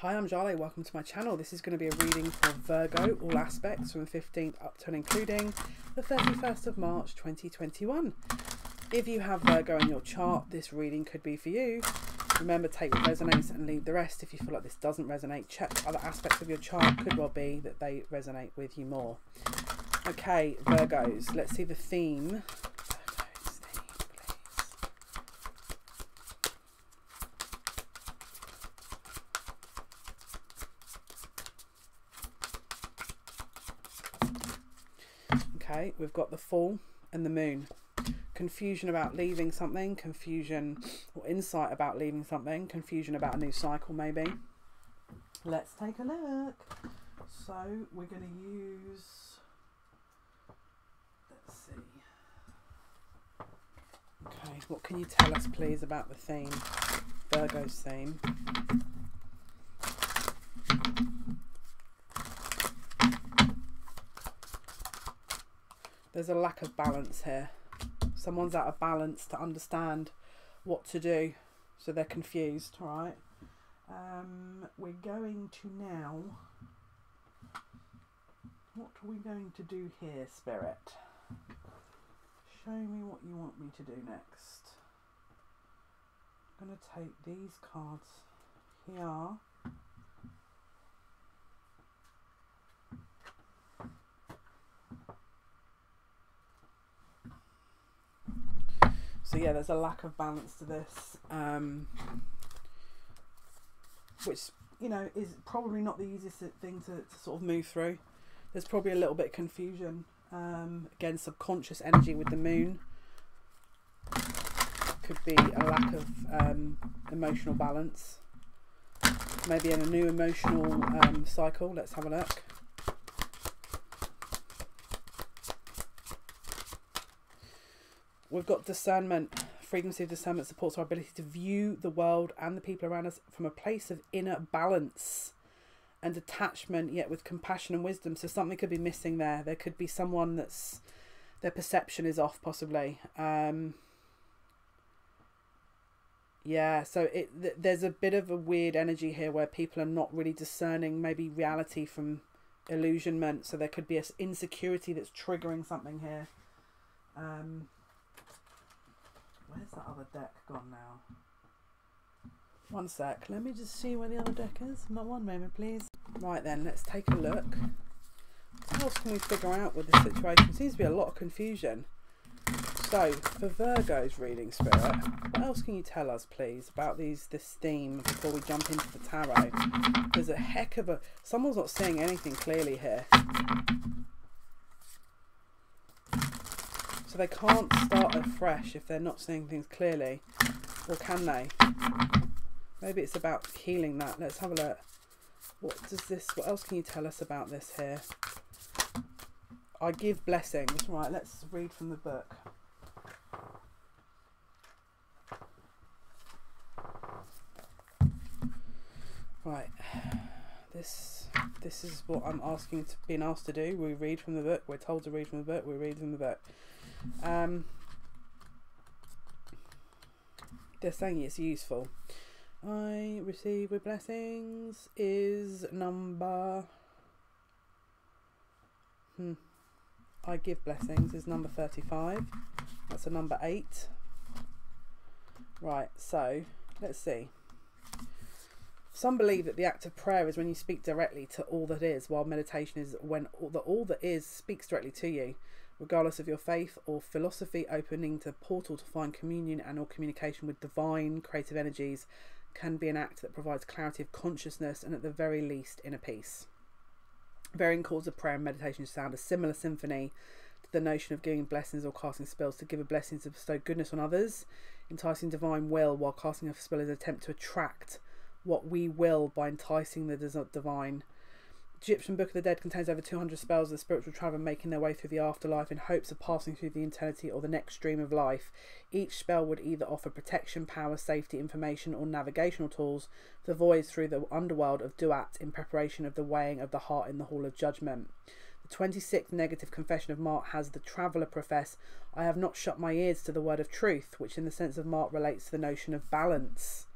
Hi, I'm Jale. Welcome to my channel. This is going to be a reading for Virgo, all aspects from the 15th up to and including the 31st of March 2021. If you have Virgo in your chart, this reading could be for you. Remember, take what resonates and leave the rest. If you feel like this doesn't resonate, check other aspects of your chart. Could well be that they resonate with you more. Okay, Virgos, let's see the theme. Okay, we've got the Fool and the Moon. Confusion about leaving something, confusion or insight about leaving something, confusion about a new cycle maybe. Let's take a look. So we're going to use, let's see. Okay, what can you tell us please about the theme, Virgo's theme? There's a lack of balance here. Someone's out of balance to understand what to do, so they're confused. All right. We're going to now. What are we going to do here, Spirit? Show me what you want me to do next. I'm going to take these cards here. So yeah, there's a lack of balance to this, which, you know, is probably not the easiest thing to sort of move through. There's probably a little bit of confusion, again, subconscious energy with the Moon. Could be a lack of emotional balance. Maybe in a new emotional cycle. Let's have a look. We've got discernment. Frequency of discernment supports our ability to view the world and the people around us from a place of inner balance and detachment, yet with compassion and wisdom. So something could be missing there. There could be someone that's, their perception is off possibly. Yeah, so there's a bit of a weird energy here where people are not really discerning maybe reality from illusionment. So there could be an insecurity that's triggering something here. Where's that other deck gone now? One sec. Let me just see where the other deck is. Not one moment, please. Right then, let's take a look. What else can we figure out with this situation? Seems to be a lot of confusion. So, for Virgo's reading, Spirit, what else can you tell us, please, about this theme before we jump into the tarot? There's a heck of a... Someone's not seeing anything clearly here. So they can't start afresh if they're not seeing things clearly. Or can they? Maybe it's about healing that. Let's have a look. What else can you tell us about this here? I give blessings. Right, let's read from the book. Right. This is what I'm being asked to do. We read from the book. We're told to read from the book. We read from the book. They're saying it's useful. I receive with blessings is number... I give blessings is number 35. That's a number 8. Right, so let's see. Some believe that the act of prayer is when you speak directly to all that is, while meditation is when all that is speaks directly to you, regardless of your faith or philosophy. Opening the portal to find communion and or communication with divine creative energies can be an act that provides clarity of consciousness and at the very least inner peace. Varying calls of prayer and meditation sound a similar symphony to the notion of giving blessings or casting spells. To give a blessing to bestow goodness on others, enticing divine will, while casting a spell is an attempt to attract what we will by enticing the divine. The Egyptian Book of the Dead contains over 200 spells of the spiritual traveler making their way through the afterlife in hopes of passing through the eternity or the next stream of life. Each spell would either offer protection, power, safety, information or navigational tools for voyages through the underworld of Duat in preparation of the weighing of the heart in the Hall of Judgment. The 26th negative confession of Mart has the traveller profess, I have not shut my ears to the word of truth, which in the sense of Mart relates to the notion of balance.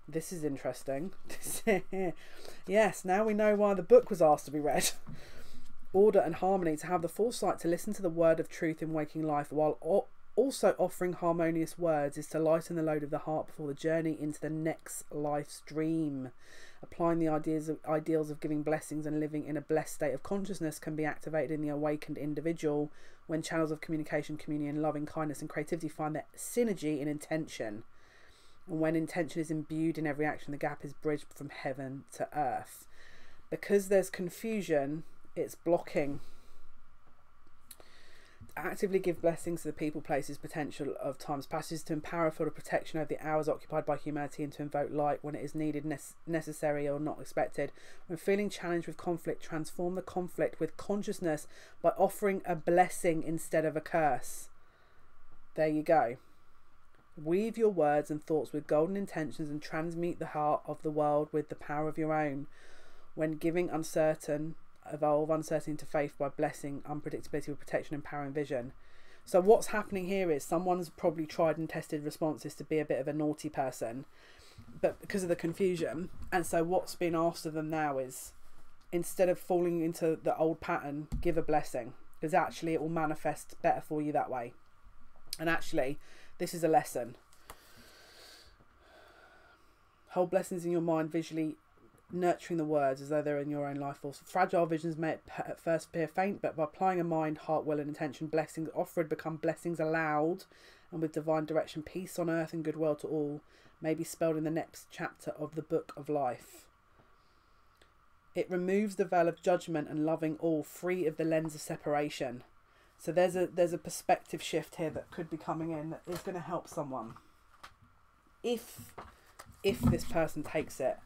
This is interesting. Yes, now we know why the book was asked to be read. Order and harmony, to have the foresight to listen to the word of truth in waking life while also offering harmonious words is to lighten the load of the heart before the journey into the next life's dream. Applying the ideals of giving blessings and living in a blessed state of consciousness can be activated in the awakened individual when channels of communication, communion, loving kindness and creativity find their synergy in intention. And when intention is imbued in every action, the gap is bridged from heaven to earth. Because there's confusion, it's blocking. Actively give blessings to the people, places, potential of time's passage, to empower a field of protection over the hours occupied by humanity, and to invoke light when it is needed, necessary or not expected. When feeling challenged with conflict, transform the conflict with consciousness by offering a blessing instead of a curse. There you go. Weave your words and thoughts with golden intentions and transmute the heart of the world with the power of your own. When giving evolve uncertainty into faith by blessing unpredictability with protection and power and vision. So what's happening here is someone's probably tried and tested responses to be a bit of a naughty person, but because of the confusion, and so what's been asked of them now is, instead of falling into the old pattern, give a blessing, because actually it will manifest better for you that way. And actually this is a lesson. Hold blessings in your mind, visually nurturing the words as though they're in your own life force. Fragile visions may at first appear faint, but by applying a mind, heart, will and intention, blessings offered become blessings allowed, and with divine direction, peace on earth and goodwill to all may be spelled in the next chapter of the book of life. It removes the veil of judgment and loving all, free of the lens of separation. So there's a perspective shift here that could be coming in that is going to help someone. If this person takes it.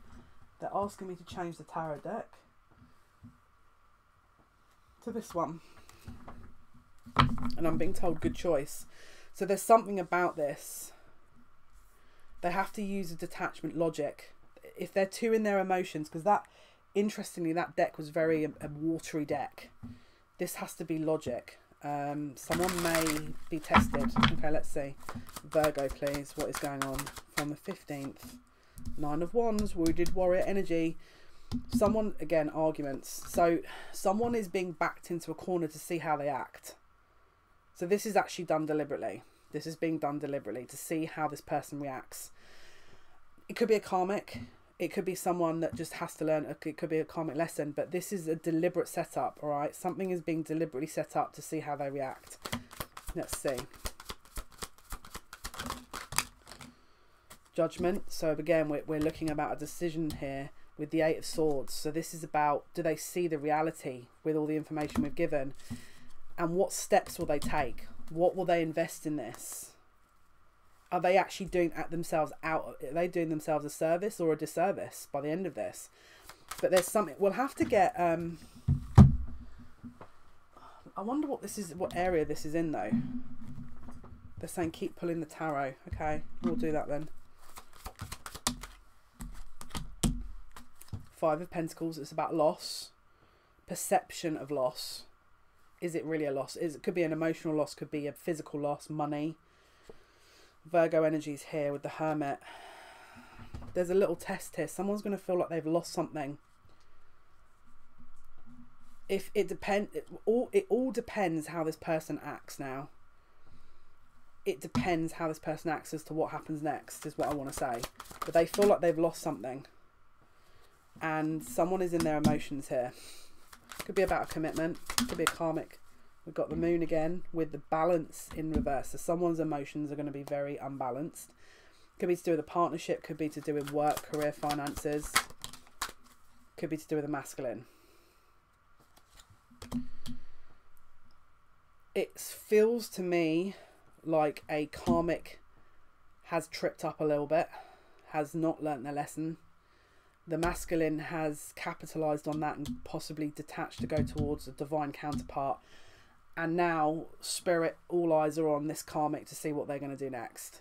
They're asking me to change the tarot deck to this one. And I'm being told good choice. So there's something about this. They have to use a detachment logic. If they're too in their emotions, because that, interestingly, that deck was very a watery deck. This has to be logic. Someone may be tested. Okay, let's see. Virgo, please. What is going on from the 15th? 9 of Wands, wounded warrior energy. Someone, again, arguments. So someone is being backed into a corner to see how they act. So this is actually done deliberately. This is being done deliberately to see how this person reacts. It could be a karmic. It could be someone that just has to learn. It could be a karmic lesson. But this is a deliberate setup, all right? Something is being deliberately set up to see how they react. Let's see. Judgment. So again, we're looking about a decision here with the 8 of Swords. So this is about, do they see the reality with all the information we've given, and what steps will they take? What will they invest in this? Are they actually doing themselves out? Are they doing themselves a service or a disservice by the end of this? But there's something we'll have to get. I wonder what this is, what area this is in though. They're saying keep pulling the tarot. Okay, we'll do that then. 5 of Pentacles, it's about loss, perception of loss. Is it really a loss? It could be an emotional loss, could be a physical loss, money. Virgo energies here with the Hermit. There's a little test here. Someone's going to feel like they've lost something. If it depends, it all depends how this person acts now. It depends how this person acts as to what happens next, is what I want to say. But they feel like they've lost something. And someone is in their emotions here. Could be about a commitment. Could be a karmic. We've got the Moon again with the balance in reverse. So someone's emotions are going to be very unbalanced. Could be to do with a partnership. Could be to do with work, career, finances. Could be to do with a masculine. It feels to me like a karmic has tripped up a little bit. Has not learnt their lesson. The masculine has capitalized on that and possibly detached to go towards a divine counterpart. And now, spirit, all eyes are on this karmic to see what they're going to do next.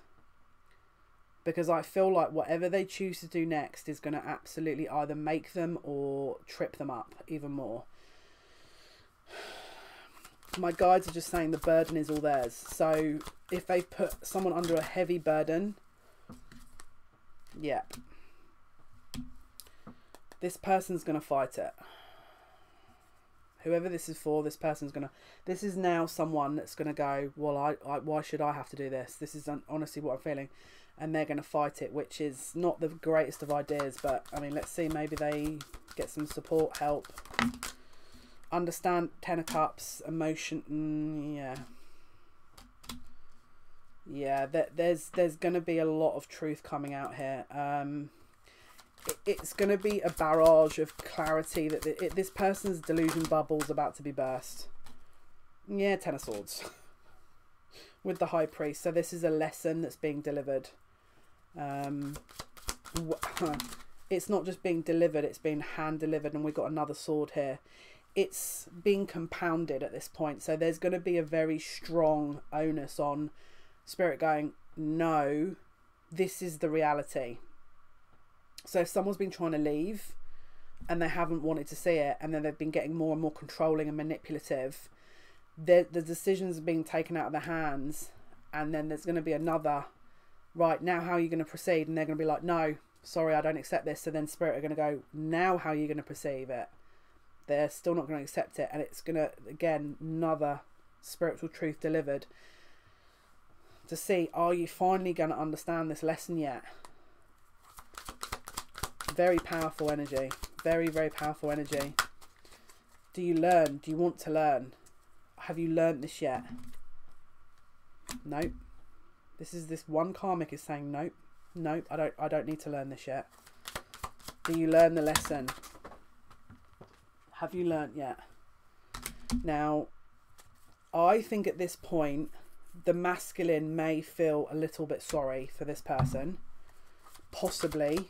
Because I feel like whatever they choose to do next is going to absolutely either make them or trip them up even more. My guides are just saying the burden is all theirs. So if they've put someone under a heavy burden, yep. This person's going to fight it. Whoever this is for, this person's going to... This is now someone that's going to go, well, why should I have to do this? This is honestly what I'm feeling. And they're going to fight it, which is not the greatest of ideas. But, I mean, let's see. Maybe they get some support, help. Understand 10 of Cups, emotion. Yeah. Yeah, there's going to be a lot of truth coming out here. It's going to be a barrage of clarity that this person's delusion bubble's about to be burst. Yeah, 10 of Swords. With the High Priest. So this is a lesson that's being delivered. It's not just being delivered, it's being hand delivered, and we've got another sword here. It's being compounded at this point. So there's going to be a very strong onus on Spirit going, no, this is the reality. So if someone's been trying to leave and they haven't wanted to see it, and then they've been getting more and more controlling and manipulative, the decisions are being taken out of their hands, and then there's going to be another, right, now how are you going to proceed? And they're going to be like, no, sorry, I don't accept this. So then Spirit are going to go, now how are you going to perceive it? They're still not going to accept it, and it's going to, again, another spiritual truth delivered to see, are you finally going to understand this lesson yet? Very powerful energy. Very, very powerful energy. Do you learn? Do you want to learn? Have you learned this yet? Nope. This one karmic is saying nope. Nope, I don't need to learn this yet. Do you learn the lesson? Have you learnt yet? Now, I think at this point the masculine may feel a little bit sorry for this person. Possibly.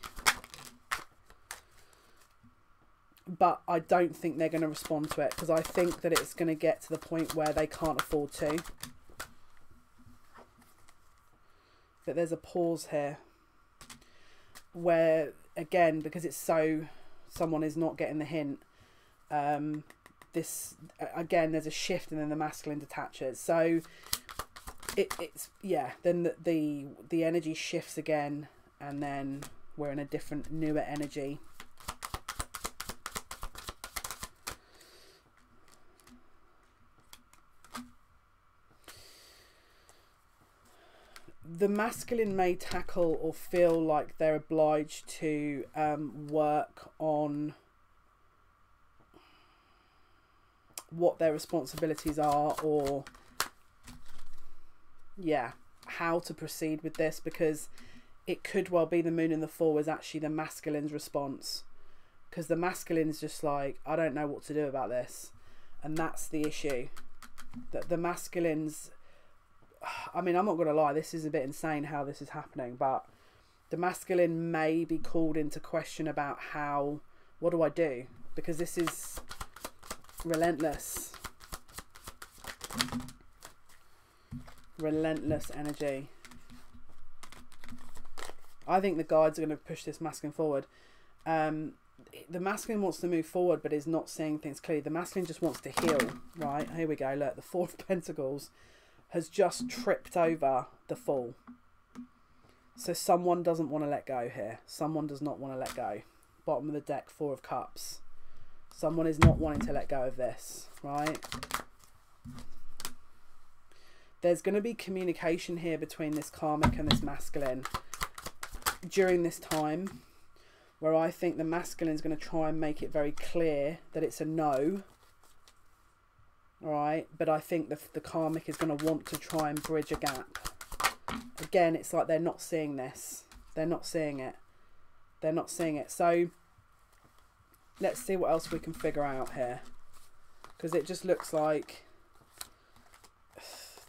But I don't think they're going to respond to it, because I think that it's going to get to the point where they can't afford to. But there's a pause here where, again, because it's so, someone is not getting the hint, this, again, there's a shift, and then the masculine detaches. So it's yeah, then the energy shifts again, and then we're in a different, newer energy. The masculine may tackle or feel like they're obliged to work on what their responsibilities are, or yeah, how to proceed with this, because it could well be the moon in the Fool is actually the masculine's response, because the masculine's just like, I don't know what to do about this, and that's the issue. That the masculine's, I mean, I'm not going to lie, this is a bit insane how this is happening, but the masculine may be called into question about how, what do I do? Because this is relentless. Relentless energy. I think the guides are going to push this masculine forward. The masculine wants to move forward, but is not seeing things clearly. The masculine just wants to heal, right? Here we go, look, the Four of Pentacles has just tripped over the Fool. So someone doesn't want to let go here. Someone does not want to let go. Bottom of the deck, Four of Cups. Someone is not wanting to let go of this, right? There's going to be communication here between this karmic and this masculine during this time, where I think the masculine is going to try and make it very clear that it's a no. Alright, but I think the karmic is going to want to try and bridge a gap. Again, it's like they're not seeing this. They're not seeing it. They're not seeing it. So, let's see what else we can figure out here. Because it just looks like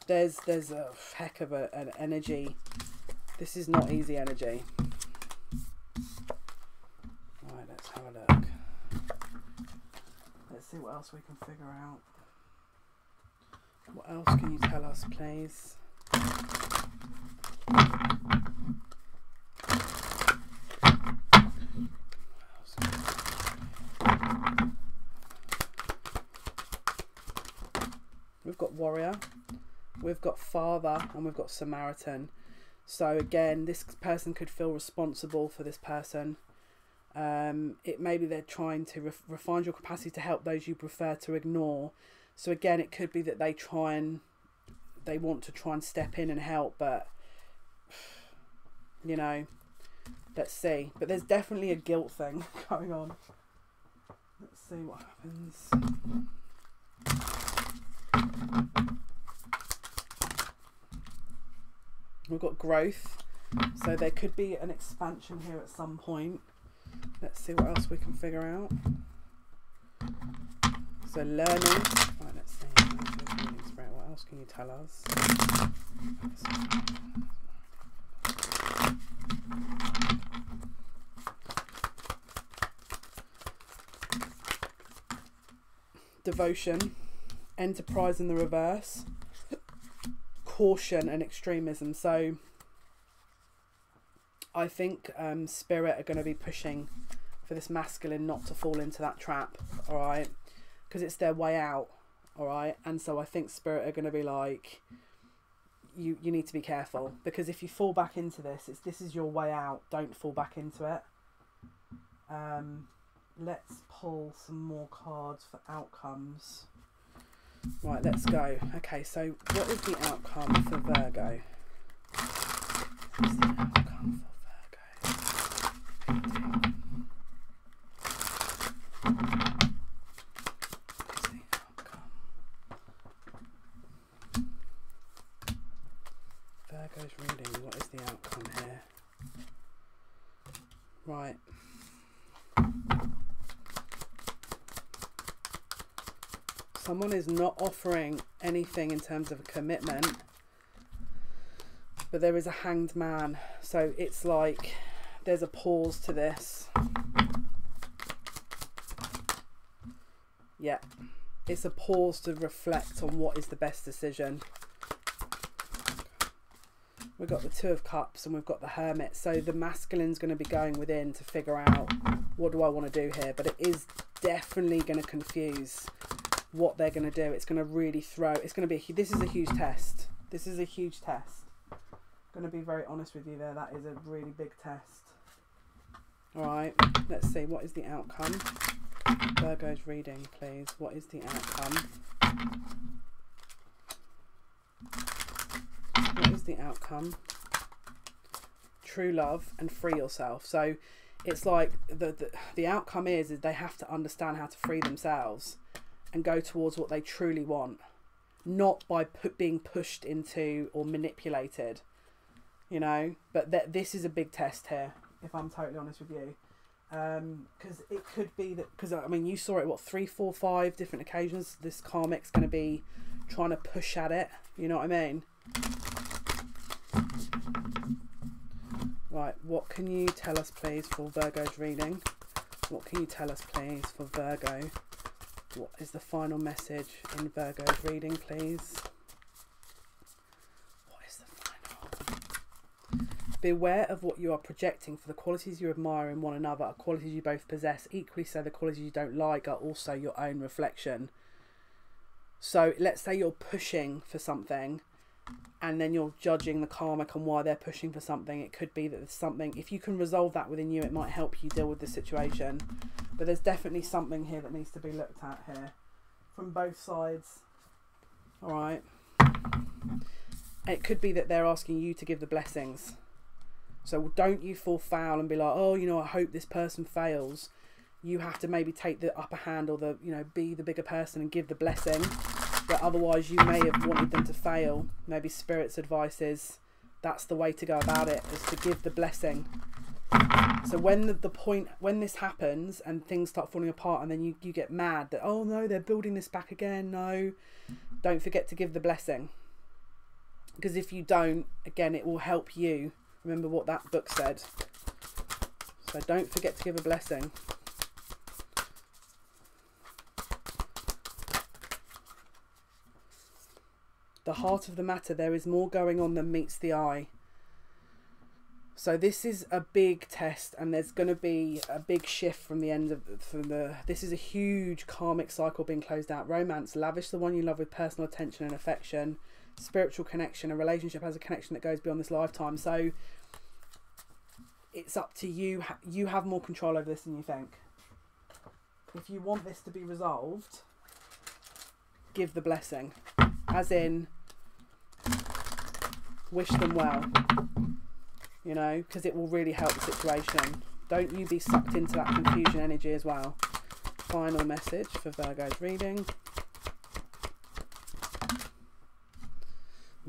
there's a heck of an energy. This is not easy energy. Right, let's have a look. Let's see what else we can figure out. What else can you tell us, please? We've got Warrior, we've got Father, and we've got Samaritan. So again, this person could feel responsible for this person. It maybe they're trying to refine your capacity to help those you prefer to ignore. So again, it could be that they want to try and step in and help, but you know, let's see. But there's definitely a guilt thing going on. Let's see what happens. We've got growth, so there could be an expansion here at some point. Let's see what else we can figure out. So learning. Right, let's see. What else can you tell us? Devotion, enterprise in the reverse, caution and extremism. So I think Spirit are going to be pushing for this masculine not to fall into that trap, all right, because it's their way out, all right. And so I think Spirit are going to be like, you need to be careful, because if you fall back into this, this is your way out. Don't fall back into it. Let's pull some more cards for outcomes. Right, let's go. Okay, so what is the outcome for Virgo? What's the outcome for Virgo? What's the outcome? Virgo's reading. What is the outcome here? Right. Someone is not offering anything in terms of a commitment, but there is a hanged man. So it's like there's a pause to this. Yeah, it's a pause to reflect on what is the best decision. We've got the Two of Cups and we've got the Hermit. So the masculine's going to be going within to figure out, what do I want to do here? But it is definitely going to confuse what they're going to do. It's going to really throw. It's going to be. This is a huge test. This is a huge test. I'm going to be very honest with you there. That is a really big test. All right. Let's see. What is the outcome? Virgo's reading, please. What is the outcome? What is the outcome? True love and free yourself. So it's like the outcome is they have to understand how to free themselves and go towards what they truly want, not by being pushed into or manipulated, you know. But this is a big test here, if I'm totally honest with you, because it could be that, because I mean you saw it, what, 3, 4, 5 different occasions this karmic's going to be trying to push at it, you know what I mean. Right, what can you tell us please for Virgo's reading? What can you tell us please for Virgo? What is the final message in Virgo's reading, please? What is the final? Beware of what you are projecting, for the qualities you admire in one another are qualities you both possess. Equally so, the qualities you don't like are also your own reflection. So let's say you're pushing for something and then you're judging the karmic on why they're pushing for something. It could be that there's something, if you can resolve that within you, it might help you deal with the situation. But there's definitely something here that needs to be looked at here from both sides. All right. It could be that they're asking you to give the blessings. So don't you fall foul and be like, oh, you know, I hope this person fails. You have to maybe take the upper hand, or the, you know, be the bigger person and give the blessing. But otherwise you may have wanted them to fail. Maybe Spirit's advice is that's the way to go about it, is to give the blessing. So when the point, when this happens and things start falling apart, and then you get mad that, oh no, they're building this back again. No, don't forget to give the blessing. Because if you don't, again, it will help you. Remember what that book said. So don't forget to give a blessing. The heart of the matter, there is more going on than meets the eye. So this is a big test, and there's going to be a big shift from the end of this is a huge karmic cycle being closed out. Romance, lavish the one you love with personal attention and affection. Spiritual connection, a relationship has a connection that goes beyond this lifetime. So it's up to you. You have more control over this than you think. If you want this to be resolved, give the blessing. As in, wish them well. You know, because it will really help the situation. Don't you be sucked into that confusion energy as well. Final message for Virgo's reading.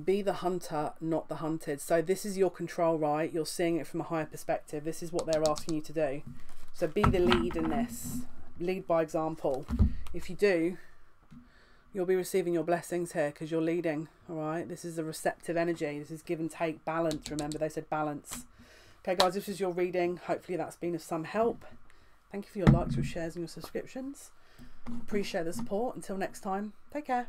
Be the hunter, not the hunted. So this is your control, right? You're seeing it from a higher perspective. This is what they're asking you to do. So be the lead in this. Lead by example. If you do, you'll be receiving your blessings here because you're leading. All right. This is a receptive energy. This is give and take, balance. Remember, they said balance. Okay, guys, this is your reading. Hopefully that's been of some help. Thank you for your likes, your shares, and your subscriptions. Appreciate the support. Until next time, take care.